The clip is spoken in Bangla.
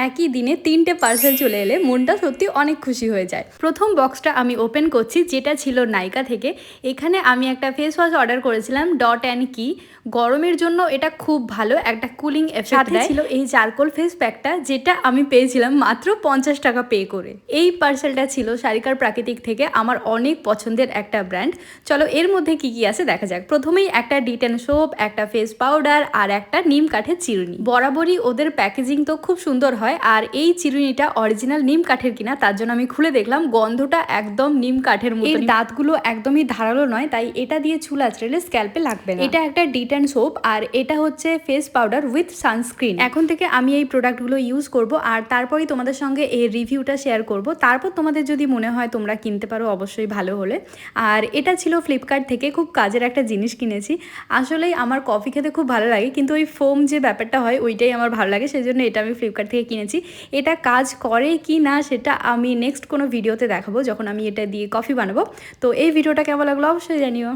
একই দিনে 3টে পার্সেল চলে এলে মনটা সত্যি অনেক খুশি হয়ে যায়। প্রথম বক্সটা আমি ওপেন করছি, যেটা ছিল নাইকা থেকে। এখানে আমি একটা ফেস ওয়াশ অর্ডার করেছিলাম, ডট অ্যান্ড কি। গরমের জন্য এটা খুব ভালো, একটা কুলিং এফেক্ট দেয়। ছিল এই চারকোল ফেস প্যাকটা, যেটা আমি পেয়েছিলাম মাত্র 50 টাকা পে করে। এই পার্সেলটা ছিল সারিকার প্রাকৃতিক থেকে, আমার অনেক পছন্দের একটা ব্র্যান্ড। চলো এর মধ্যে কি কি আছে দেখা যাক। প্রথমেই একটা ডিটেন সোপ, একটা ফেস পাউডার আর একটা নিম কাঠের চিরুনি। বরাবরই ওদের প্যাকেজিং তো খুব সুন্দর হয়। আর এই চিরুনিটা অরিজিনাল নিম কাঠের কিনা তার জন্য আমি খুলে দেখলাম, গন্ধটা একদম নিম কাঠের মতো। এর দাঁতগুলো একদমই ধারালো নয়, তাই এটা দিয়ে চুল আঁচড়ালে স্ক্যাল্পে লাগবে না। এটা একটা ডিটেন সোপ আর এটা হচ্ছে ফেস পাউডার উইথ সানস্ক্রিন। এখন থেকে আমি এই প্রোডাক্টগুলো ইউজ করব আর তারপরেই তোমাদের সঙ্গে এই রিভিউটা শেয়ার করব। তারপর তোমাদের যদি মনে হয় তোমরা কিনতে পারো, অবশ্যই ভালো হলে। আর এটা ছিল ফ্লিপকার্ট থেকে, খুব কাজের একটা জিনিস কিনেছি। আসলেই আমার কফি খেতে খুব ভালো লাগে, কিন্তু ওই ফোম যে ব্যাপারটা হয় ওইটাই আমার ভালো লাগে, সেই জন্য এটা আমি ফ্লিপকার্ট থেকে কিনেছি। এটা কাজ করে কি না সেটা আমি নেক্সট কোনো ভিডিওতে দেখাবো, যখন আমি এটা দিয়ে কফি বানাবো। তো এই ভিডিওটা কেমন লাগলো অবশ্যই জানিও।